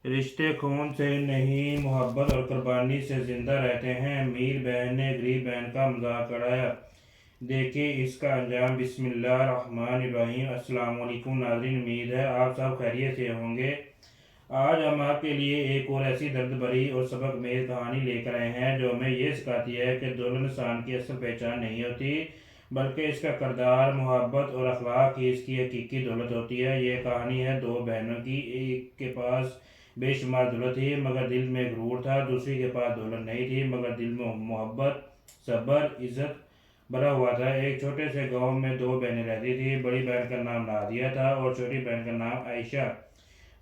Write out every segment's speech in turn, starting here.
رشتے خون سے نہیں، محبت اور قربانی سے زندہ رہتے ہیں۔ میر بہن نے غریب بہن کا مذاق اڑایا، دیکھیں اس کا انجام۔ بسم اللہ الرحمن الرحیم۔ السلام علیکم ناظرین، امید ہے آپ سب خیریت سے ہوں گے۔ آج ہم آپ کے لیے ایک اور ایسی درد بھری اور سبق میز کہانی لے کر آئے ہیں جو ہمیں یہ سکھاتی ہے کہ دولت انسان کی اصل پہچان نہیں ہوتی، بلکہ اس کا کردار، محبت اور اخلاق ہی اس کی حقیقی دولت ہوتی ہے۔ یہ کہانی ہے دو بہنوں کی۔ ایک کے پاس بے شمار دولت تھی مگر دل میں غرور تھا، دوسری کے پاس دولت نہیں تھی مگر دل میں محبت، صبر، عزت بھرا ہوا تھا۔ ایک چھوٹے سے گاؤں میں دو بہنیں رہتی تھیں۔ بڑی بہن کا نام نادیہ تھا اور چھوٹی بہن کا نام عائشہ۔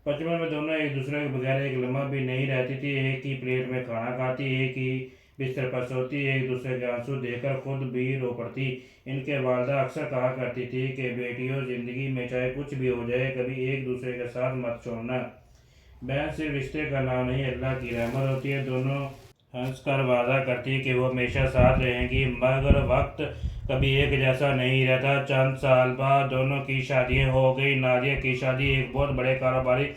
بچپن میں دونوں ایک دوسرے کے بغیر ایک لمحہ بھی نہیں رہتی تھی۔ ایک ہی پلیٹ میں کھانا کھاتی، ایک ہی بستر پر سوتی، ایک دوسرے کے آنسو دیکھ کر خود بھی رو پڑتی۔ ان کے والدہ اکثر کہا کرتی تھی کہ بیٹیوں، زندگی میں چاہے کچھ بھی ہو جائے، کبھی ایک دوسرے کے ساتھ مت چھوڑنا۔ بہن صرف رشتے کا نام نہیں، اللہ کی رحمت ہوتی ہے۔ دونوں ہنس کر وعدہ کرتی کہ وہ ہمیشہ ساتھ رہیں گی، مگر وقت کبھی ایک جیسا نہیں رہتا۔ چند سال بعد دونوں کی شادیاں ہو گئی۔ نادیہ کی شادی ایک بہت بڑے کاروباری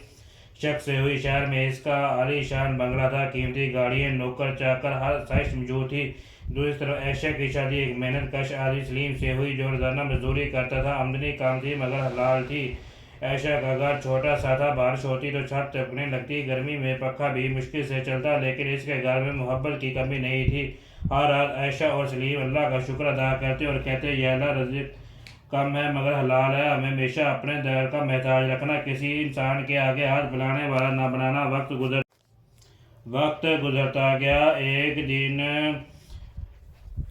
شخص سے ہوئی۔ شہر میں اس کا عالی شان بنگلہ تھا، قیمتی گاڑیاں، نوکر چاکر، ہر آسائش موجود تھی۔ دوسری طرف عائشہ کی شادی ایک محنت کش آدمی سلیم سے ہوئی جو روزانہ مزدوری کرتا تھا۔ آمدنی کم تھی مگر حلال تھی۔ عائشہ کا گھر چھوٹا سا تھا، بارش ہوتی تو چھت تپکنے لگتی، گرمی میں پنکھا بھی مشکل سے چلتا، لیکن اس کے گھر میں محبت کی کمی نہیں تھی۔ ہر رات عائشہ اور سلیم اللہ کا شکر ادا کرتے اور کہتے، یا اللہ، رزق کم ہے مگر حلال ہے، ہمیں ہمیشہ اپنے در کا محتاج رکھنا، کسی انسان کے آگے ہاتھ پھیلانے والا نہ بنانا۔ وقت گزرتا گیا۔ ایک دن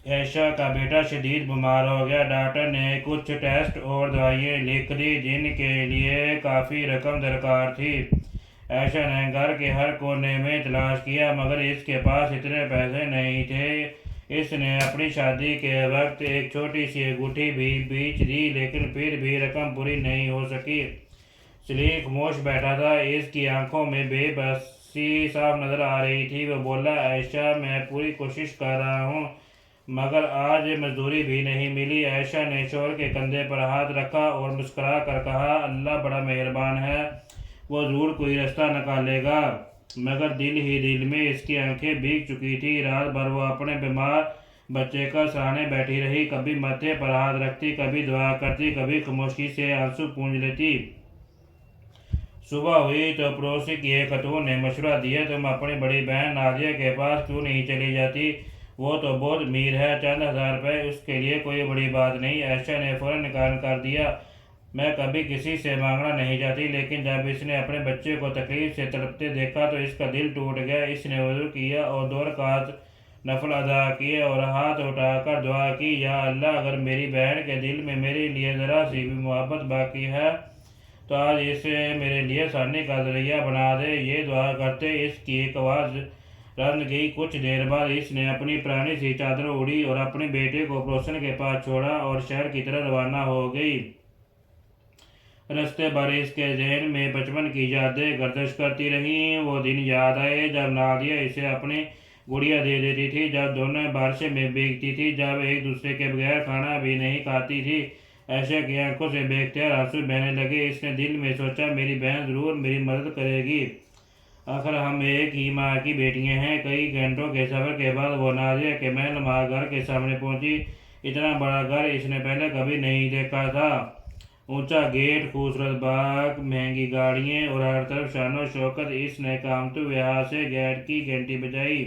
عائشہ کا بیٹا شدید بیمار ہو گیا۔ ڈاکٹر نے کچھ ٹیسٹ اور دوائیں لکھ دی جن کے لیے کافی رقم درکار تھی۔ عائشہ نے گھر کے ہر کونے میں تلاش کیا مگر اس کے پاس اتنے پیسے نہیں تھے۔ اس نے اپنی شادی کے وقت ایک چھوٹی سی انگوٹھی بھی بیچ دی لیکن پھر بھی رقم پوری نہیں ہو سکی۔ سلیم خاموش بیٹھا تھا، اس کی آنکھوں میں بے بسی صاف نظر آ رہی تھی۔ وہ بولا، عائشہ، میں پوری کوشش کر رہا ہوں مگر آج مزدوری بھی نہیں ملی۔ عائشہ نے شوہر کے کندھے پر ہاتھ رکھا اور مسکرا کر کہا، اللہ بڑا مہربان ہے، وہ ضرور کوئی راستہ نکالے گا۔ مگر دل ہی دل میں اس کی آنکھیں بھیگ چکی تھی۔ رات بھر وہ اپنے بیمار بچے کا سراہنے بیٹھی رہی، کبھی ماتھے پر ہاتھ رکھتی، کبھی دعا کرتی، کبھی خاموشی سے آنسو پونجھ لیتی۔ صبح ہوئی تو پڑوسی کی ایک خاتون نے مشورہ دیا، تم اپنی بڑی بہن نادیہ کے پاس کیوں نہیں چلی جاتی؟ وہ تو بہت امیر ہے، چند ہزار روپے اس کے لیے کوئی بڑی بات نہیں۔ عائشہ نے فوراً انکار کر دیا، میں کبھی کسی سے مانگنا نہیں چاہتی، لیکن جب اس نے اپنے بچے کو تکلیف سے تڑپتے دیکھا تو اس کا دل ٹوٹ گیا۔ اس نے وضو کیا اور 2 رکعت نفل ادا کیے اور ہاتھ اٹھا کر دعا کی، یا اللہ، اگر میری بہن کے دل میں میرے لیے ذرا سی بھی محبت باقی ہے تو آج اسے میرے لیے آسانی کا ذریعہ بنا دے۔ یہ دعا کرتے اس کی ایک آواز رند گئی۔ کچھ دیر بعد اس نے اپنی پرانی سی چادر اوڑھی اور اپنے بیٹے کو پڑوسن کے پاس چھوڑا اور شہر کی طرف روانہ ہو گئی۔ راستے بھر اس کے ذہن میں بچپن کی یادیں گردش کرتی رہیں۔ وہ دن یاد آئے جب نادیہ اسے اپنی گڑیا دے دیتی تھی، جب دونوں بارشیں میں بھیگتی تھی، جب ایک دوسرے کے بغیر کھانا بھی نہیں کھاتی تھی۔ عائشہ کی آنکھوں سے بے اختیار آنسو بہنے لگے۔ اس نے دل میں سوچا، میری بہن ضرور میری مدد کرے گی، آخر ہم ایک ہی ماں کی بیٹیاں ہیں۔ کئی گھنٹوں کے سفر کے بعد وہ نادیہ کے محل نما گھر کے سامنے پہنچی۔ اتنا بڑا گھر اس نے پہلے کبھی نہیں دیکھا تھا۔ اونچا گیٹ، خوبصورت باغ، مہنگی گاڑیاں اور ہر طرف شان و شوکت۔ اس نے کانپتے ہوئے ہاتھ سے گیٹ کی گھنٹی بجائی۔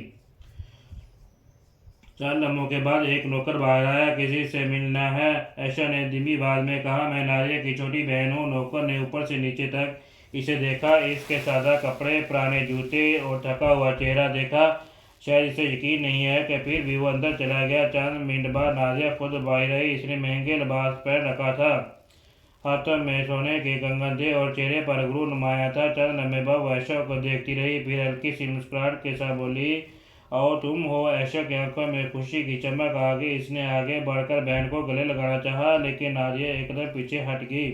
چند لمحوں کے بعد ایک نوکر باہر آیا، کسی سے ملنا ہے؟ عائشہ نے دھیمی آواز میں کہا، میں نادیہ کی چھوٹی بہن ہوں۔ نوکر نے اوپر سے نیچے تک اسے دیکھا، اس کے سادہ کپڑے، پرانے جوتے اور تھکا ہوا چہرہ دیکھا۔ شاید اسے یقین نہیں ہے کہ پھر بھی وہ اندر چلا گیا۔ چند منٹ بعد نادیہ خود باہر آئی۔ اس نے مہنگے لباس پہن رکھا تھا، ہاتھوں میں سونے کے کنگن تھے اور چہرے پر غرور نمایاں تھا۔ چند لمحے بعد وہ عائشہ کو دیکھتی رہی، پھر ہلکی سی مسکراہٹ کے ساتھ بولی، او تم ہو؟ عائشہ کی آنکھوں میں خوشی کی چمک آ گئی۔ اس نے آگے بڑھ کر بہن کو گلے لگانا چاہا لیکن نادیہ ایک قدم پیچھے ہٹ گئی۔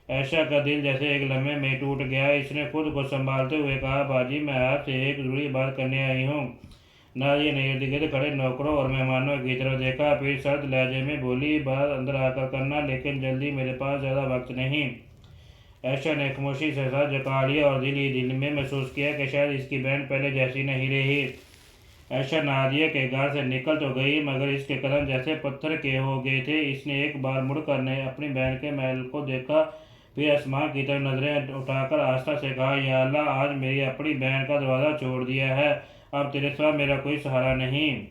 عائشہ کا دل جیسے ایک لمحے میں ٹوٹ گیا۔ اس نے خود کو سنبھالتے ہوئے کہا، باجی، میں آپ سے ایک ضروری بات کرنے آئی ہوں۔ نادیہ نے ارد گرد کھڑے نوکروں اور مہمانوں کی طرف دیکھا، پھر سرد لہجے میں بولی، بات اندر آ کر کرنا لیکن جلدی، میرے پاس زیادہ وقت نہیں۔ عائشہ نے خاموشی سے سر جھکا لیا اور دل ہی دل میں محسوس کیا کہ شاید اس کی بہن پہلے جیسی نہیں رہی۔ عائشہ نادیہ کے گھر سے نکل تو گئی مگر اس کے قدم جیسے پتھر کے ہو گئے تھے۔ اس نے ایک بار مڑ کر نے اپنی بہن کے محل کو دیکھا، پھر آسمان کی طرف نظریں اٹھا کر آہستہ سے کہا، یا اللہ، آج میری اپنی بہن کا دروازہ چھوڑ دیا ہے، اب تیرے سوا میرا کوئی سہارا نہیں۔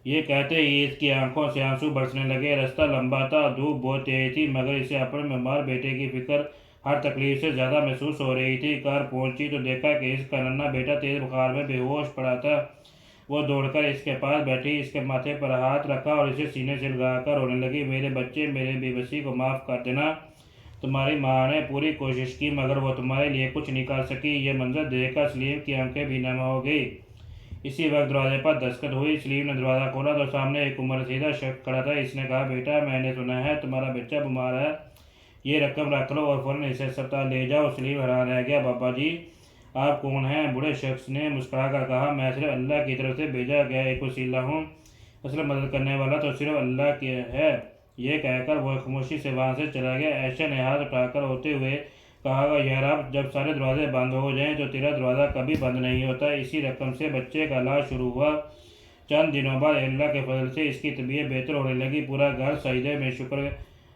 یہ کہتے ہی اس کی آنکھوں سے آنسو برسنے لگے۔ رستہ لمبا تھا، دھوپ بہت تیز تھی مگر اسے اپنے بیمار بیٹے کی فکر ہر تکلیف سے زیادہ محسوس ہو رہی تھی۔ کار پہنچی تو دیکھا کہ اس کا ننھا بیٹا تیز بخار میں بے ہوش پڑا تھا۔ وہ دوڑ کر اس کے پاس بیٹھی، اس کے ماتھے پر ہاتھ رکھا اور اسے سینے سے لگا کر رونے لگی۔ میرے بچے، میرے بے بسی کو معاف کر دینا۔ تمہاری ماں نے پوری کوشش کی مگر وہ تمہارے لیے کچھ نہیں کر سکی۔ یہ منظر دیکھ کر سلیم کی آنکھیں بھی نم ہو گئی۔ اسی وقت دروازے پر دستک ہوئی۔ سلیم نے دروازہ کھولا تو سامنے ایک عمر رسیدہ شخص کھڑا تھا۔ اس نے کہا، بیٹا، میں نے سنا ہے تمہارا بچہ بیمار ہے، یہ رقم رکھ لو اور فوراً اسے اسپتال لے جاؤ۔ سلیم حیران رہ گیا۔ بابا جی، آپ کون ہیں؟ بوڑھے شخص نے مسکرا کر کہا، میں صرف اللہ کی طرف سے بھیجا گیا ایک وسیلہ ہوں، اصل مدد کرنے والا تو صرف اللہ کی ہے۔ یہ کہہ کر وہ خاموشی سے وہاں سے چلا گیا۔ عائشہ نے ہاتھ اٹھا کر روتے ہوئے کہا، یا رب، جب سارے دروازے بند ہو جائیں تو تیرا دروازہ کبھی بند نہیں ہوتا۔ اسی رقم سے بچے کا علاج شروع ہوا۔ چند دنوں بعد اللہ کے فضل سے اس کی طبیعت بہتر ہونے لگی۔ پورا گھر سجدے میں شکر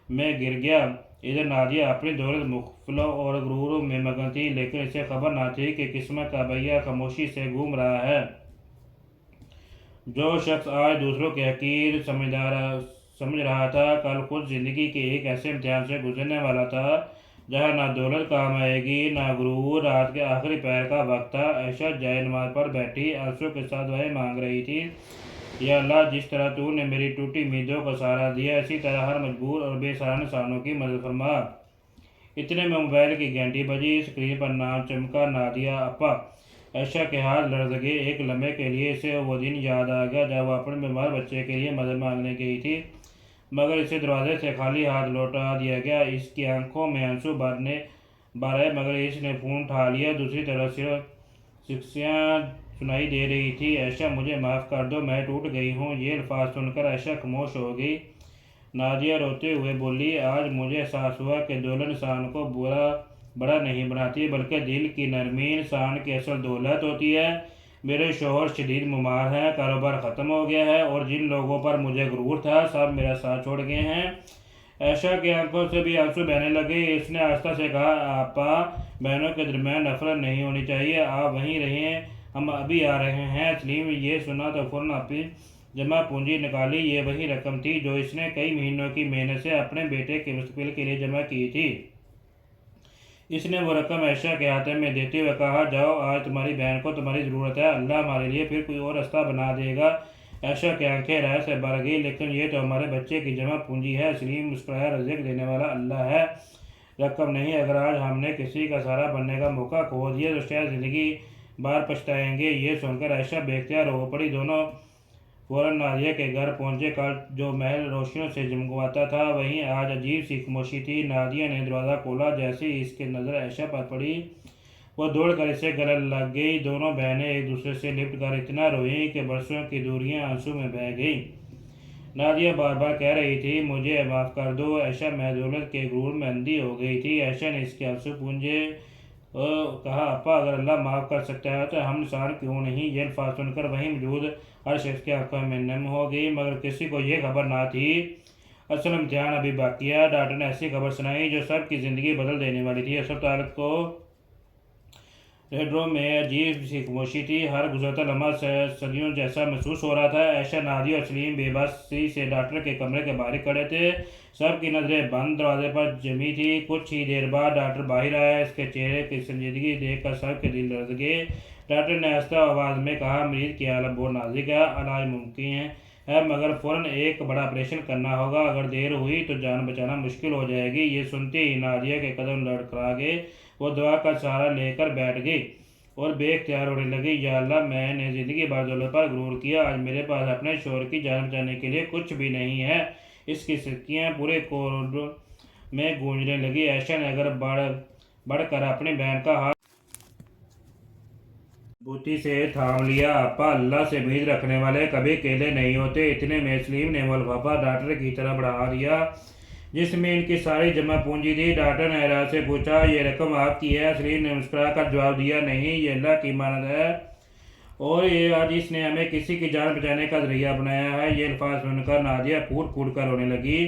میں گر گیا۔ ادھر نادیہ اپنی دولت مخفلوں اور غرور میں مگن تھی، لیکن اسے خبر نہ تھی کہ قسمت کا بھیا خاموشی سے گھوم رہا ہے۔ جو شخص آج دوسروں کے حقیر سمجھ رہا تھا، کل خود زندگی کے ایک ایسے امتحان سے گزرنے والا تھا جہاں نہ دولت کام آئے گی نہ غرور۔ رات کے آخری پہر کا وقت تھا۔ عائشہ جائے نماز پر بیٹھی آنسو کے ساتھ دعائیں مانگ رہی تھی، یا اللہ، جس طرح تو نے میری ٹوٹی امیدوں کو سہارا دیا، اسی طرح ہر مجبور اور بے سہارا انسانوں کی مدد فرما۔ اتنے میں موبائل کی گھنٹی بجی۔ اسکرین پر نام چمکا، نادیہ اپا۔ عائشہ کے ہاتھ لرز گئے۔ ایک لمحے کے لیے اسے وہ دن یاد آ گیا جب وہ اپنے بیمار بچے کے لیے مدد مانگنے گئی تھی مگر اسے دروازے سے خالی ہاتھ لوٹا دیا گیا۔ اس کی آنکھوں میں آنسو بھر آئے مگر اس نے فون اٹھا لیا۔ دوسری طرف صرف سکسیاں سنائی دے رہی تھی، عائشہ، مجھے معاف کر دو، میں ٹوٹ گئی ہوں۔ یہ الفاظ سن کر عائشہ خاموش ہو گئی۔ نادیہ روتے ہوئے بولی، آج مجھے احساس ہوا کہ دولت انسان کو بڑا نہیں بناتی بلکہ دل کی نرمی انسان کی اصل دولت ہوتی ہے۔ میرے شوہر شدید بیمار ہیں، کاروبار ختم ہو گیا ہے اور جن لوگوں پر مجھے غرور تھا سب میرا ساتھ چھوڑ گئے ہیں۔ عائشہ کی آنکھوں سے بھی آنسو بہنے لگے۔ اس نے آہستہ سے کہا، آپا، بہنوں کے درمیان نفرت نہیں ہونی چاہیے، آپ وہیں رہیں، ہم ابھی آ رہے ہیں۔ سلیم یہ سنا تو فوراً اپنی جمع پونجی نکالی۔ یہ وہی رقم تھی جو اس نے کئی مہینوں کی محنت سے اپنے بیٹے کے مستقبل کے لیے جمع کی تھی۔ اس نے وہ رقم عائشہ کے ہاتھ میں دیتے ہوئے کہا، جاؤ، آج تمہاری بہن کو تمہاری ضرورت ہے، اللہ ہمارے لیے پھر کوئی اور راستہ بنا دے گا۔ عائشہ کی آنکھیں رائے سے بھر گئی، لیکن یہ تو ہمارے بچے کی جمع پونجی ہے۔ سلیم مسکرایا، رزق دینے والا اللہ ہے، رقم نہیں۔ اگر آج ہم نے کسی کا سہارا بننے کا موقع کھو دیا تو شاید زندگی بھر پچھتائیں گے۔ یہ سن کر عائشہ بے اختیار رو پڑی۔ دونوں فوراً نادیہ کے گھر پہنچے۔ کل جو محل روشنیوں سے جگمگاتا تھا وہیں آج عجیب سی خاموشی تھی۔ نادیہ نے دروازہ کھولا۔ جیسے ہی اس کی نظر عائشہ پر پڑی وہ دوڑ کر اسے گلے لگ گئی۔ دونوں بہنیں ایک دوسرے سے لپٹ کر اتنا روئیں کہ برسوں کی دوریاں آنسو میں بہہ گئیں۔ نادیہ بار بار کہہ رہی تھی، مجھے معاف کر دو عائشہ، میں دولت کے غرور میں اندھی ہو گئی تھی۔ عائشہ نے اس کے آنسو پونجے کہا، اپا، اگر اللہ معاف کر سکتا ہے تو ہم انسان کیوں نہیں؟ یہ الفاظ سن کر وہیں موجود ہر شخص کی آنکھوں میں نم ہو گئی مگر کسی کو یہ خبر نہ تھی اصل امتحان ابھی باقی ہے۔ ڈاکٹر نے ایسی خبر سنائی جو سب کی زندگی بدل دینے والی تھی۔ اسپتال کو ریڈرو میں عجیب سی خاموشی تھی۔ ہر گزرتا لمحہ صدیوں جیسا محسوس ہو رہا تھا۔ عائشہ، نادیہ اور سلیم بے بسی سے ڈاکٹر کے کمرے کے باہر کھڑے تھے، سب کی نظریں بند دروازے پر جمی تھی۔ کچھ ہی دیر بعد ڈاکٹر باہر آیا۔ اس کے چہرے کی سنجیدگی دیکھ کر سب کے دل لرز گئے۔ ڈاکٹر نے آہستہ آواز میں کہا، مریض کی حالت بہت نازک ہے، علاج ممکن ہے مگر فوراً ایک بڑا آپریشن کرنا ہوگا، اگر دیر ہوئی تو جان بچانا مشکل ہو جائے گی۔ یہ سنتے ہی نادیہ کے قدم لڑکھڑا گئے۔ وہ دعا کا سہارا لے کر بیٹھ گئی اور بے اختیار رونے لگی، یا اللہ، میں نے زندگی بھر دولت پر غرور کیا، آج میرے پاس اپنے شوہر کی جان بچانے کے لیے کچھ بھی نہیں ہے۔ اس کی سکیاں پورے کوریڈور میں گونجنے لگی۔ عائشہ نے اگر بڑھ کر اپنی بہن کا ہاتھ بوتی سے تھام لیا۔ آپا، اللہ سے امید رکھنے والے کبھی اکیلے نہیں ہوتے۔ اتنے میں سلیم نے وہ لفافہ ڈاکٹر کی طرف بڑھا دیا۔ جس میں ان کی ساری جمع پونجی تھی۔ ڈاکٹر نے حیرت سے پوچھا، یہ رقم آپ کی ہے؟ سلیم نے مسکرا کر جواب دیا، نہیں، یہ اللہ کی امانت ہے، اور یہ آج اس نے ہمیں کسی کی جان بچانے کا ذریعہ بنایا ہے۔ یہ الفاظ سن کر نادیہ پھوٹ پھوٹ کر رونے لگی۔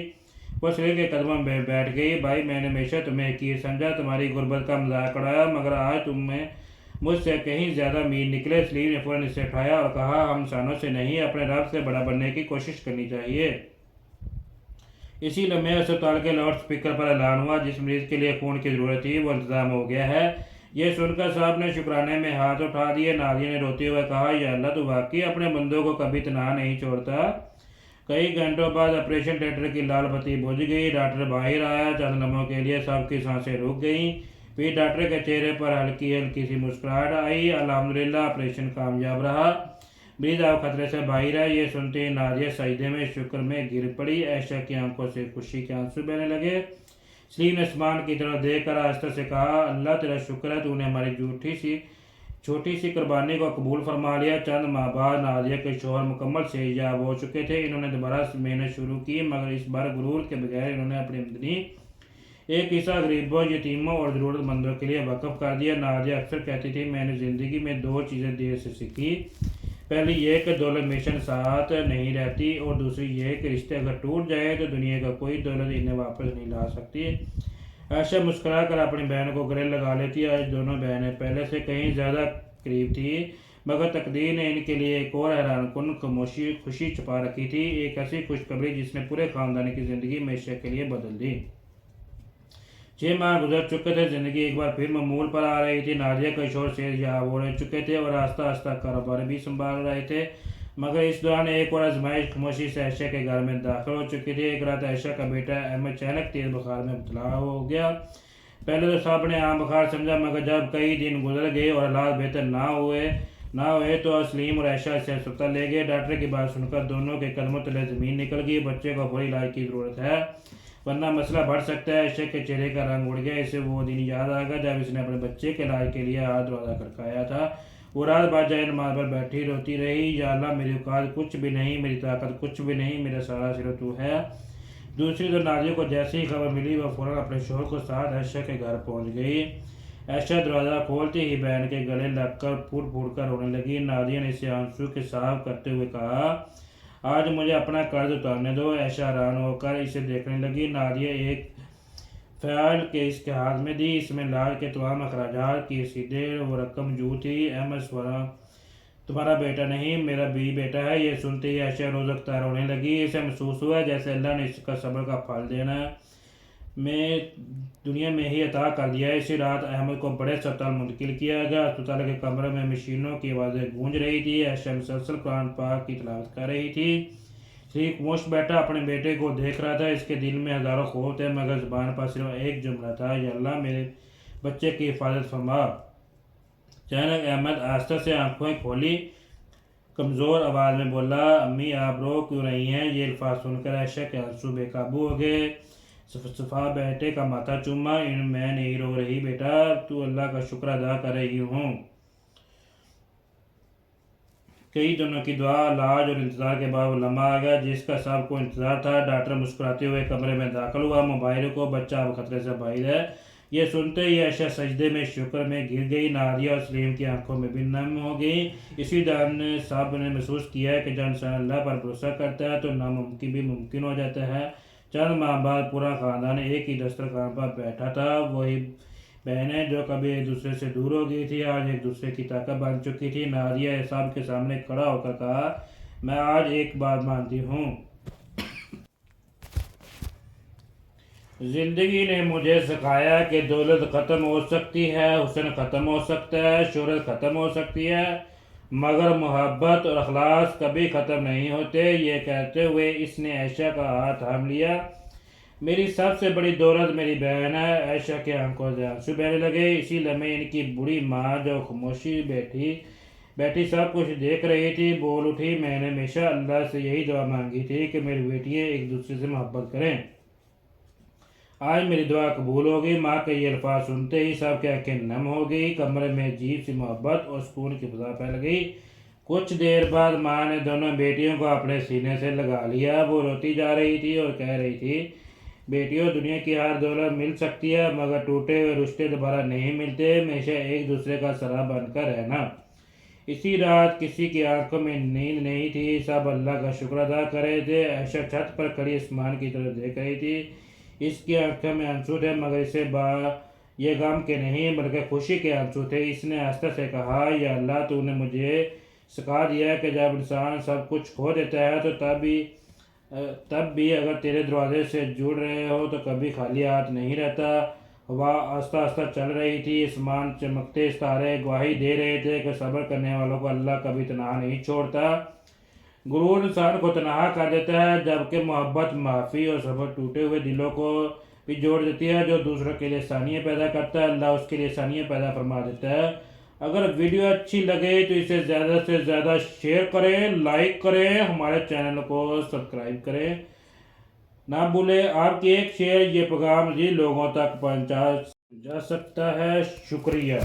وہ سلیم کے قدموں میں بیٹھ گئی۔ بھائی، میں نے ہمیشہ تمہیں حقیر سمجھا، تمہاری غربت کا مذاق اڑایا، مگر آج تمہیں مجھ سے کہیں زیادہ امیر نکلے۔ سلیم نے فوراً اسے اٹھایا اور کہا، ہم انسانوں سے نہیں، اپنے رب سے بڑا بننے کی کوشش کرنی چاہیے۔ اسی لمحے اسپتال کے لاؤڈ اسپیکر پر اعلان ہوا، جس مریض کے لیے خون کی ضرورت تھی وہ انتظام ہو گیا ہے۔ یہ سن کر صاحب نے شکرانے میں ہاتھ اٹھا دیے۔ نادیہ نے روتے ہوئے کہا، یا اللہ، تو واقعی اپنے بندوں کو کبھی تنہا نہیں چھوڑتا۔ کئی گھنٹوں بعد آپریشن تھیٹر کی لال بتی بجھ گئی۔ ڈاکٹر باہر آیا۔ چند لمحوں کے لیے سب کی سانسیں رک گئیں، پھر ڈاکٹر کے چہرے پر ہلکی ہلکی سی مسکراہٹ آئی۔ الحمدللہ، آپریشن کامیاب رہا، مریض اب خطرے سے باہر ہے۔ یہ سنتے ہی نادیہ سجدے میں شکر میں گر پڑی۔ عائشہ کی آنکھوں سے خوشی کے آنسو بہنے لگے۔ سلیم نے آسمان کی طرف دیکھ کر آہستہ سے کہا، اللہ تیرا شکر ہے، تو نے ہماری چھوٹی سی قربانی کو قبول فرما لیا۔ چند ماہ بعد نادیہ کے شوہر مکمل صحت یاب ہو چکے تھے۔ انہوں نے دوبارہ محنت شروع کی، مگر اس بار غرور کے بغیر انہوں نے اپنی آمدنی ایک حصہ غریبوں، یتیموں اور ضرورت مندوں کے لیے وقف کر دیا۔ نادیہ اکثر کہتی تھی، میں نے زندگی میں دو چیزیں دیر سے سیکھی، پہلی یہ کہ دولت ہمیشہ ساتھ نہیں رہتی، اور دوسری یہ کہ رشتے اگر ٹوٹ جائے تو دنیا کا کوئی دولت انہیں واپس نہیں لا سکتی۔ عائشہ مسکرا کر اپنی بہن کو گلے لگا لیتی۔ آج دونوں بہنیں پہلے سے کہیں زیادہ قریب تھیں، مگر تقدیر نے ان کے لیے ایک اور حیران کن خوشی چھپا رکھی تھی، ایک ایسی خوشخبری جس نے پورے خاندان کی زندگی ہمیشہ کے لیے بدل دی۔ 6 ماہ گزر چکے تھے، زندگی ایک بار پھر معمول پر آ رہی تھی۔ نادیہ کے شوہر صحت یاب ہو چکے تھے اور آہستہ آہستہ کاروبار بھی سنبھال رہے تھے، مگر اس دوران ایک اور آزمائش خاموشی سے عائشہ کے گھر میں داخل ہو چکی تھی۔ ایک رات عائشہ کا بیٹا احمد اچانک تیز بخار میں مبتلا ہو گیا۔ پہلے تو صاحب نے عام بخار سمجھا، مگر جب کئی دن گزر گئے اور حالات بہتر نہ ہوئے تو سلیم اور عائشہ اسے ہسپتال لے گئے۔ ڈاکٹر کی بات سن کر دونوں کے قدموں تلے زمین نکل گئی۔ بچے کو فوری علاج کی ضرورت ہے، ورنہ مسئلہ بڑھ سکتا ہے۔ عائشہ کے چہرے کا رنگ اڑ گیا۔ اسے وہ دن یاد آ گیا جب اس نے اپنے بچے کے علاج کے لیے ہاتھ دروازہ کھٹکھایا تھا۔ وہ رات بھر جائے نماز پر بیٹھی روتی رہی، یا اللہ، میری اوقات کچھ بھی نہیں، میری طاقت کچھ بھی نہیں، میرا سارا صرف تو ہے۔ دوسری طرف نادیہ کو جیسے ہی خبر ملی، وہ فوراً اپنے شوہر کے ساتھ عائشہ کے گھر پہنچ گئی۔ عائشہ دروازہ کھولتے ہی بہن کے گلے لگ کر پھوٹ پھوٹ کر رونے لگی۔ نادیہ نے اسے آنسو کے صاف کرتے ہوئے کہا، آج مجھے اپنا قرض اتارنے دو۔ عائشہ حیران ہو کر اسے دیکھنے لگی۔ نادیہ ایک فائل اس کے ہاتھ میں دی، اس میں علاج کے تمام اخراجات کی رسیدیں، وہ رقم موجود تھی۔ احمد تمہارا بیٹا نہیں، میرا بھی بیٹا ہے۔ یہ سنتے ہی عائشہ روز اختار ہونے لگی۔ اسے محسوس ہوا جیسے اللہ نے اس کا صبر کا پھل دینا میں دنیا میں ہی عطا کر دیا ہے۔ اسی رات احمد کو بڑے اسپتال منتقل کیا گیا۔ اسپتال کے کمرے میں مشینوں کی آوازیں گونج رہی تھی۔ عائشہ مسلسل قرآن پاک کی تلاوت کر رہی تھی۔ سلیم خاموش بیٹھا اپنے بیٹے کو دیکھ رہا تھا۔ اس کے دل میں ہزاروں خوف تھے، مگر زبان پر صرف ایک جملہ تھا، یا اللہ، میرے بچے کی حفاظت فرما۔ اچانک احمد آہستہ سے آنکھیں کھولی، کمزور آواز میں بولا، امی، آپ رو کیوں رہی ہیں؟ یہ الفاظ سن کر عائشہ کے آنسو بے قابو ہو گئے۔ صفا بیٹے کا ماتھا چوما، میں نہیں رو رہی بیٹا، تو اللہ کا شکر ادا کر رہی ہوں۔ کئی دنوں کی دعا، علاج اور انتظار کے بعد وہ لمحہ آ گیا جس کا سب کو انتظار تھا۔ ڈاکٹر مسکراتے ہوئے کمرے میں داخل ہوا، موبائل کو، بچہ اب خطرے سے باہر ہے۔ یہ سنتے ہی عائشہ سجدے میں شکر میں گر گئی۔ نادیہ اور سلیم کی آنکھوں میں بھی نم ہو گئی۔ اسی دوران صاحب نے محسوس کیا کہ جب انسان اللہ پر بھروسہ کرتا ہے تو ناممکن بھی ممکن ہو جاتا ہے۔ چند ماہ بعد پورا خاندان ایک ہی دسترخوان پر بیٹھا تھا۔ وہی بہنیں جو کبھی ایک دوسرے سے دور ہو گئی تھی، آج ایک دوسرے کی طاقت بن چکی تھی۔ نادیہ صاحب کے سامنے کھڑا ہو کر کہا، میں آج ایک بات مانتی ہوں، زندگی نے مجھے سکھایا کہ دولت ختم ہو سکتی ہے، حسن ختم ہو سکتا ہے، شہرت ختم ہو سکتی ہے، مگر محبت اور اخلاص کبھی ختم نہیں ہوتے۔ یہ کہتے ہوئے اس نے عائشہ کا ہاتھ تھام لیا۔ میری سب سے بڑی دولت میری بہن ہے۔ عائشہ کی آنکھوں سے آنسو بہنے لگے۔ اسی لمحے ان کی بوڑھی ماں جو خاموشی بیٹھی سب کچھ دیکھ رہی تھی، بول اٹھی، میں نے ہمیشہ اللہ سے یہی دعا مانگی تھی کہ میری بیٹیاں ایک دوسرے سے محبت کریں، آج میری دعا قبول ہو گئی۔ ماں کے یہ الفاظ سنتے ہی سب کی آنکھیں نم ہو گئی۔ کمرے میں عجیب سی محبت اور سکون کی فضا پھیل گئی۔ کچھ دیر بعد ماں نے دونوں بیٹیوں کو اپنے سینے سے لگا لیا۔ وہ روتی جا رہی تھی اور کہہ رہی تھی، بیٹیوں، دنیا کی ہر دولت مل سکتی ہے مگر ٹوٹے ہوئے رشتے دوبارہ نہیں ملتے۔ ہمیشہ ایک دوسرے کا سہارا بن کر رہنا۔ اسی رات کسی کی آنکھوں میں نیند نہیں تھی، سب اللہ کا شکر ادا کر رہے تھے۔ عائشہ چھت پر کھڑی آسمان کی طرف دیکھ رہی تھی۔ اس کی آنکھوں میں آنسو تھے مگر اسے یہ غم کے نہیں بلکہ خوشی کے آنسو تھے۔ اس نے آہستہ سے کہا، یا اللہ، تو نے مجھے سکھا دیا کہ جب انسان سب کچھ کھو دیتا ہے تو تب بھی اگر تیرے دروازے سے جڑ رہے ہو تو کبھی خالی ہاتھ نہیں رہتا۔ ہوا آہستہ آہستہ چل رہی تھی، آسمان چمکتے ستارے گواہی دے رہے تھے کہ صبر کرنے والوں کو اللہ کبھی تنہا نہیں چھوڑتا۔ غرور انسان کو تنہا کر دیتا ہے جبکہ محبت معافی اور صبر ٹوٹے ہوئے دلوں کو بھی جوڑ دیتی ہے۔ جو دوسروں کے لیے آسانیاں پیدا کرتا ہے اللہ اس کے لیے آسانیاں پیدا فرما دیتا ہے۔ اگر ویڈیو اچھی لگے تو اسے زیادہ سے زیادہ شیئر کریں، لائک کریں، ہمارے چینل کو سبسکرائب کریں۔ نہ بھولیں، آپ کی ایک شیئر یہ پیغام مزید لوگوں تک پہنچا جا سکتا ہے۔ شکریہ۔